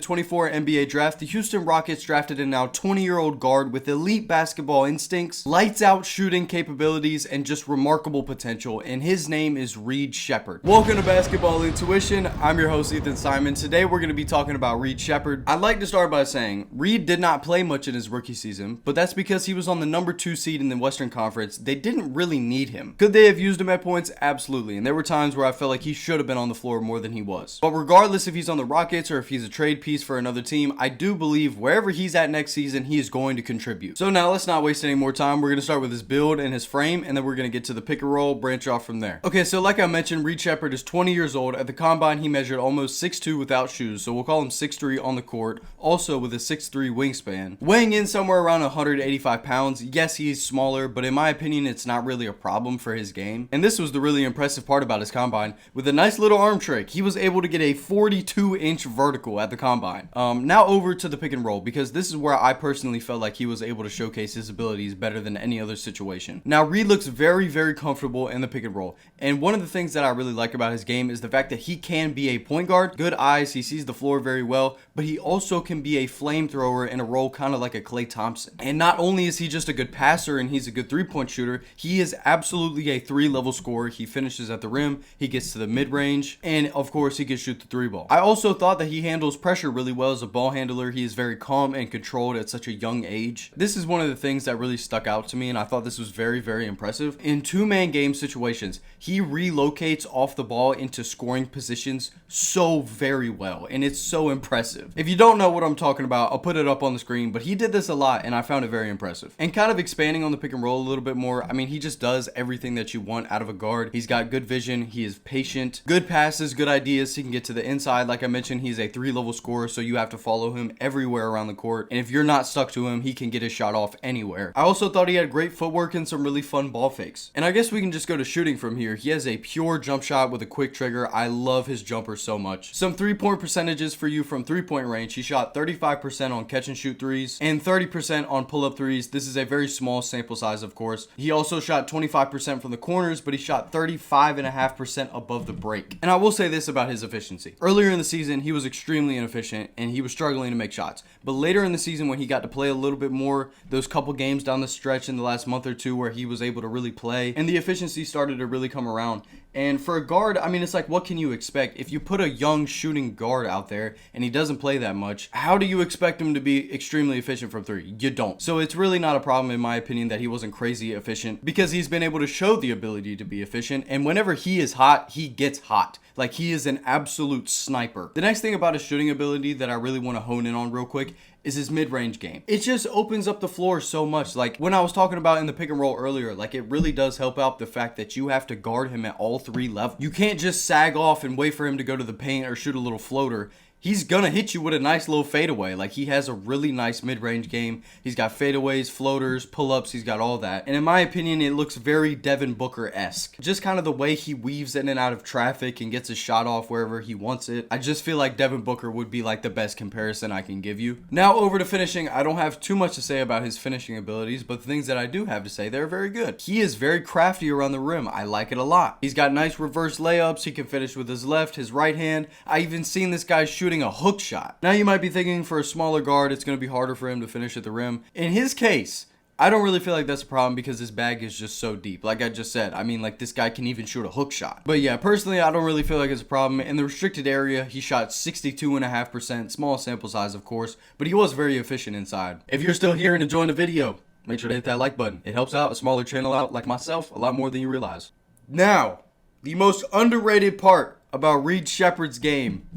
2024 NBA draft, the Houston Rockets drafted a now 20-year-old guard with elite basketball instincts, lights out shooting capabilities, and just remarkable potential, and his name is Reed Sheppard. Welcome to Basketball Intuition. I'm your host, Ethan Simon. Today we're going to be talking about Reed Sheppard. I'd like to start by saying Reed did not play much in his rookie season, but that's because he was on the number 2 seed in the Western Conference. They didn't really need him. Could they have used him at points? Absolutely, and there were times where I felt like he should have been on the floor more than he was. But regardless if he's on the Rockets or if he's a trade piece for another team, I do believe wherever he's at next season, he is going to contribute. So now let's not waste any more time. We're going to start with his build and his frame, and then we're going to get to the pick and roll, branch off from there. Okay, so like I mentioned, Reed Sheppard is 20 years old. At the combine, he measured almost 6'2" without shoes, so we'll call him 6'3" on the court, also with a 6'3" wingspan. Weighing in somewhere around 185 pounds, yes, he's smaller, but in my opinion, it's not really a problem for his game. And this was the really impressive part about his combine. With a nice little arm trick, he was able to get a 42-inch vertical at the combine. Now over to the pick and roll, because this is where I personally felt like he was able to showcase his abilities better than any other situation. Now Reed looks very, very comfortable in the pick and roll, and one of the things that I really like about his game is the fact that he can be a point guard. Good eyes, he sees the floor very well, but he also can be a flamethrower in a role kind of like a Klay Thompson. And not only is he just a good passer and he's a good three-point shooter, he is absolutely a 3-level scorer. He finishes at the rim, he gets to the mid-range, and of course he can shoot the 3-ball. I also thought that he handles pressure really well as a ball handler. He is very calm and controlled at such a young age. This is one of the things that really stuck out to me, and I thought this was very, very impressive. In two-man game situations, he relocates off the ball into scoring positions so very well, and it's so impressive. If you don't know what I'm talking about, I'll put it up on the screen, but he did this a lot, and I found it very impressive. And kind of expanding on the pick and roll a little bit more, I mean, he just does everything that you want out of a guard. He's got good vision, he is patient, good passes, good ideas. He can get to the inside. Like I mentioned, he's a 3-level scorer, so you have to follow him everywhere around the court, and if you're not stuck to him, he can get his shot off anywhere. I also thought he had great footwork and some really fun ball fakes. And I guess we can just go to shooting from here. He has a pure jump shot with a quick trigger. I love his jumper so much. Some 3-point percentages for you from 3-point range. He shot 35% on catch and shoot threes and 30% on pull-up threes. This is a very small sample size, of course. He also shot 25% from the corners, but he shot 35.5% above the break. And I will say this about his efficiency. Earlier in the season, he was extremely inefficient and he was struggling to make shots. But later in the season, when he got to play a little bit more, those couple games down the stretch in the last month or two where he was able to really play and the efficiency started to really come around. And for a guard, I mean, it's like, what can you expect? If you put a young shooting guard out there and he doesn't play that much, how do you expect him to be extremely efficient from 3? You don't. So it's really not a problem, in my opinion, that he wasn't crazy efficient, because he's been able to show the ability to be efficient. And whenever he is hot, he gets hot. Like, he is an absolute sniper. The next thing about his shooting ability that I really want to hone in on real quick is his mid-range game. It just opens up the floor so much. Like when I was talking about in the pick and roll earlier, like it really does help out the fact that you have to guard him at all 3 levels. You can't just sag off and wait for him to go to the paint or shoot a little floater. He's gonna hit you with a nice little fadeaway. Like, he has a really nice mid-range game. He's got fadeaways, floaters, pull-ups. He's got all that. And in my opinion, it looks very Devin Booker-esque. Just kind of the way he weaves in and out of traffic and gets his shot off wherever he wants it. I just feel like Devin Booker would be like the best comparison I can give you. Now over to finishing. I don't have too much to say about his finishing abilities, but the things that I do have to say, they're very good. He is very crafty around the rim. I like it a lot. He's got nice reverse layups. He can finish with his left, his right hand. I even seen this guy shooting a hook shot. Now you might be thinking, for a smaller guard, it's going to be harder for him to finish at the rim. In his case, I don't really feel like that's a problem because his bag is just so deep. Like I just said, I mean, like, this guy can even shoot a hook shot. But yeah, personally, I don't really feel like it's a problem. In the restricted area, he shot 62.5%, small sample size, of course, but he was very efficient inside. If you're still here and enjoying the video, make sure to hit that like button. It helps out a smaller channel out like myself a lot more than you realize. Now, the most underrated part about Reed Sheppard's game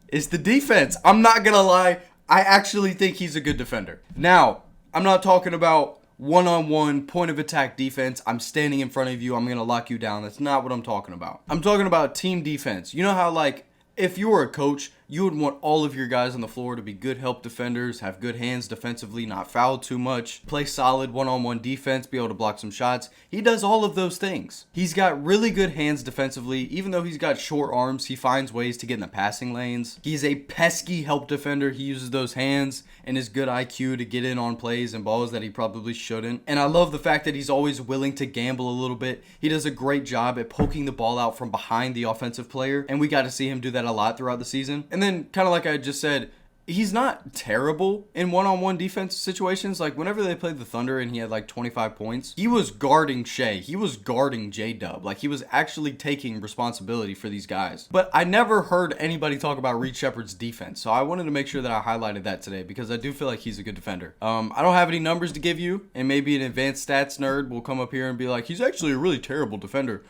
is the defense. I'm not gonna lie, I actually think he's a good defender. Now, I'm not talking about one-on-one point of attack defense. I'm standing in front of you, I'm gonna lock you down. That's not what I'm talking about. I'm talking about team defense. You know how, like, if you were a coach, you would want all of your guys on the floor to be good help defenders, have good hands defensively, not foul too much, play solid one-on-one defense, be able to block some shots. He does all of those things. He's got really good hands defensively. Even though he's got short arms, he finds ways to get in the passing lanes. He's a pesky help defender. He uses those hands and his good IQ to get in on plays and balls that he probably shouldn't. And I love the fact that he's always willing to gamble a little bit. He does a great job at poking the ball out from behind the offensive player, and we got to see him do that a lot throughout the season. And then, kind of like I just said, he's not terrible in one-on-one defense situations. Like whenever they played the Thunder and he had like 25 points, he was guarding Shea. He was guarding J-Dub. Like he was actually taking responsibility for these guys. But I never heard anybody talk about Reed Sheppard's defense. So I wanted to make sure that I highlighted that today because I do feel like he's a good defender. I don't have any numbers to give you, and maybe an advanced stats nerd will come up here and be like, he's actually a really terrible defender.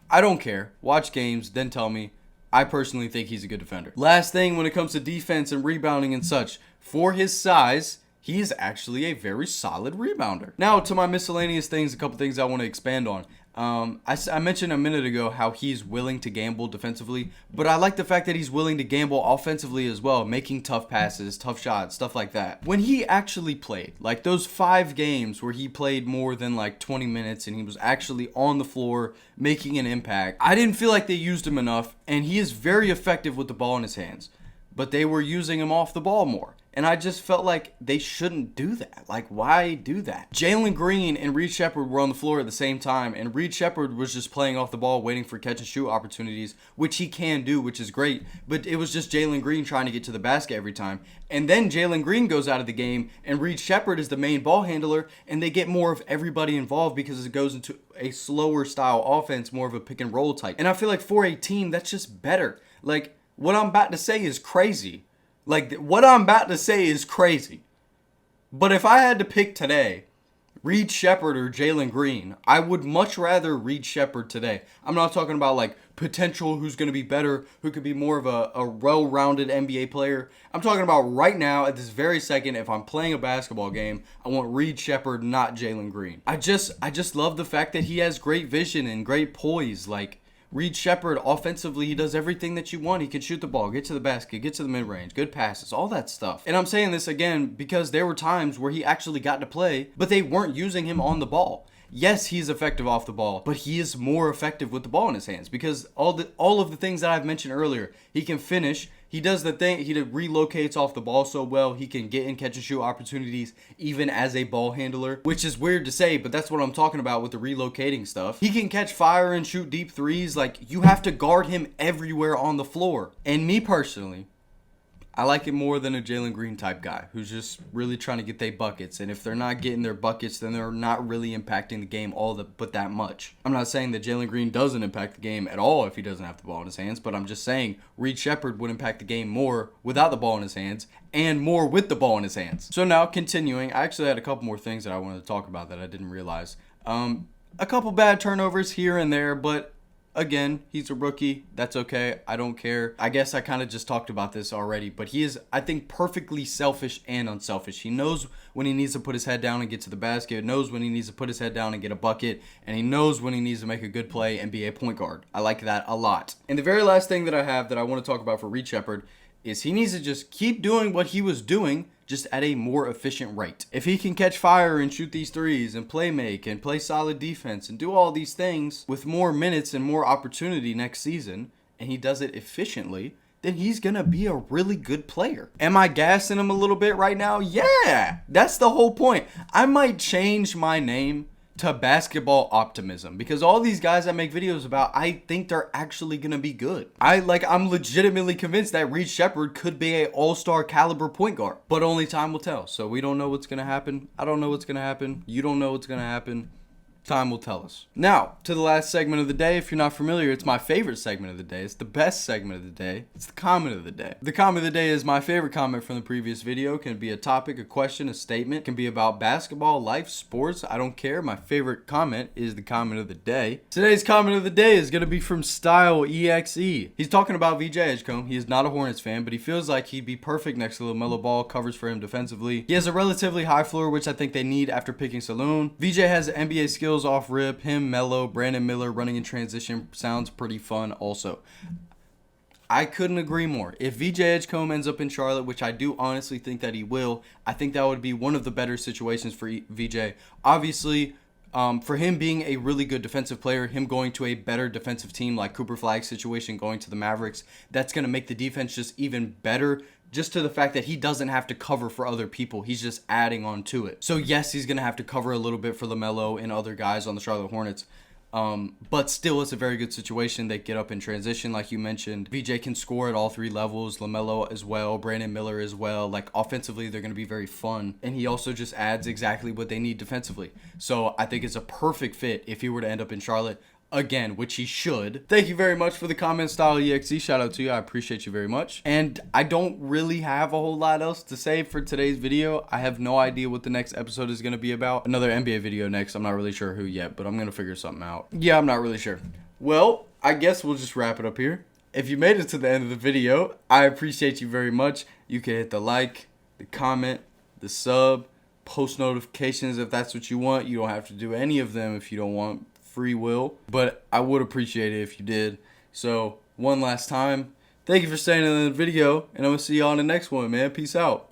I don't care. Watch games, then tell me. I personally think he's a good defender. Last thing when it comes to defense and rebounding and such, for his size, he is actually a very solid rebounder. Now to my miscellaneous things, a couple things I want to expand on. I mentioned a minute ago how he's willing to gamble defensively, but I like the fact that he's willing to gamble offensively as well, making tough passes, tough shots, stuff like that. When he actually played, like those 5 games where he played more than like 20 minutes and he was actually on the floor making an impact, I didn't feel like they used him enough, and he is very effective with the ball in his hands, but they were using him off the ball more. And I just felt like they shouldn't do that. Like, why do that? Jalen Green and Reed Sheppard were on the floor at the same time, and Reed Sheppard was just playing off the ball, waiting for catch and shoot opportunities, which he can do, which is great. But it was just Jalen Green trying to get to the basket every time. And then Jalen Green goes out of the game, and Reed Sheppard is the main ball handler, and they get more of everybody involved because it goes into a slower style offense, more of a pick and roll type. And I feel like for a team, that's just better. Like, what I'm about to say is crazy. Like, what I'm about to say is crazy. But if I had to pick today, Reed Sheppard or Jalen Green, I would much rather Reed Sheppard today. I'm not talking about, like, potential, who's going to be better, who could be more of a well-rounded NBA player. I'm talking about right now, at this very second, if I'm playing a basketball game, I want Reed Sheppard, not Jalen Green. I just love the fact that he has great vision and great poise. Like, Reed Sheppard, offensively, he does everything that you want. He can shoot the ball, get to the basket, get to the mid-range, good passes, all that stuff. And I'm saying this again because there were times where he actually got to play, but they weren't using him on the ball. Yes, he's effective off the ball, but he is more effective with the ball in his hands because all of the things that I've mentioned earlier, he can finish. He does the thing, he relocates off the ball so well, he can get in catch and shoot opportunities even as a ball handler, which is weird to say, but that's what I'm talking about with the relocating stuff. He can catch fire and shoot deep threes. Like, you have to guard him everywhere on the floor. And me personally, I like it more than a Jalen Green type guy who's just really trying to get their buckets. And if they're not getting their buckets, then they're not really impacting the game but that much. I'm not saying that Jalen Green doesn't impact the game at all if he doesn't have the ball in his hands, but I'm just saying Reed Sheppard would impact the game more without the ball in his hands and more with the ball in his hands. So now continuing, I actually had a couple more things that I wanted to talk about that I didn't realize. A couple bad turnovers here and there, but again, he's a rookie. That's okay. I don't care. I guess I kind of just talked about this already, but he is, I think, perfectly selfish and unselfish. He knows when he needs to put his head down and get to the basket, knows when he needs to put his head down and get a bucket, and he knows when he needs to make a good play and be a point guard. I like that a lot. And the very last thing that I have that I want to talk about for Reed Sheppard is he needs to just keep doing what he was doing, just at a more efficient rate. If he can catch fire and shoot these threes and play make and play solid defense and do all these things with more minutes and more opportunity next season, and he does it efficiently, then he's gonna be a really good player. Am I gassing him a little bit right now? Yeah, that's the whole point. I might change my name to Basketball Optimism because all these guys I make videos about, I think they're actually gonna be good. I'm legitimately convinced that Reed Sheppard could be a all-star caliber point guard, but only time will tell. So we don't know what's gonna happen. I don't know what's gonna happen. You don't know what's gonna happen. Time will tell us. Now, to the last segment of the day. If you're not familiar, it's my favorite segment of the day. It's the best segment of the day. It's the comment of the day. The comment of the day is my favorite comment from the previous video. It can be a topic, a question, a statement. It can be about basketball, life, sports. I don't care. My favorite comment is the comment of the day. Today's comment of the day is going to be from Style EXE. He's talking about VJ Edgecombe. He is not a Hornets fan, but he feels like he'd be perfect next to LaMelo Ball. Covers for him defensively. He has a relatively high floor, which I think they need after picking Saloon. VJ has NBA skills off rip. Him, Melo, Brandon Miller running in transition sounds pretty fun also. I couldn't agree more. If VJ Edgecombe ends up in Charlotte, which I do honestly think that he will, I think that would be one of the better situations for VJ. Obviously, for him being a really good defensive player, him going to a better defensive team like Cooper Flagg's situation, going to the Mavericks, that's going to make the defense just even better, just to the fact that he doesn't have to cover for other people. He's just adding on to it. So yes, he's going to have to cover a little bit for LaMelo and other guys on the Charlotte Hornets. But still, it's a very good situation. They get up in transition, like you mentioned. VJ can score at all three levels. LaMelo as well. Brandon Miller as well. Like, offensively, they're going to be very fun. And he also just adds exactly what they need defensively. So I think it's a perfect fit if he were to end up in Charlotte again, which he should. Thank you very much for the comment, Style EXE. Shout out to you. I appreciate you very much. And I don't really have a whole lot else to say for today's video. I have no idea what the next episode is going to be about. Another NBA video next. I'm not really sure who yet, but I'm going to figure something out. Yeah, I'm not really sure. Well, I guess we'll just wrap it up here. If you made it to the end of the video, I appreciate you very much. You can hit the like, the comment, the sub, post notifications if that's what you want. You don't have to do any of them if you don't want. Free will, but I would appreciate it if you did. So one last time, thank you for staying in the video, and I'm gonna see you all in the next one, man. Peace out.